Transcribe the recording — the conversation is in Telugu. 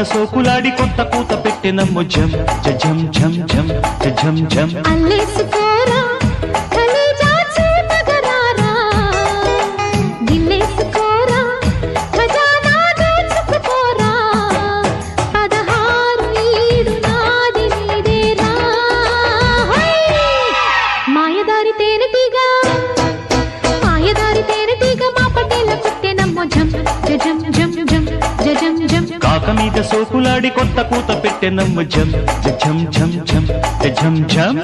సోకులాడి కొత్త కూత పెట్టెనమ్ము జం జం జం జం జం జం అల్లేసుకోరా కలేజా చేమగరారా గిల్లేసుకోరా ఖజానా దోచుకుపోరా 16 ఈడు నాది నీదేరా మాయదారి తేనెటీగ మా పటేల కుట్టెనమ్ము జం జం జం జం జం జం కాక మీద సోకులాడి కొత్త కూత పెట్టెనమ్ము జం జం జం జం జం జం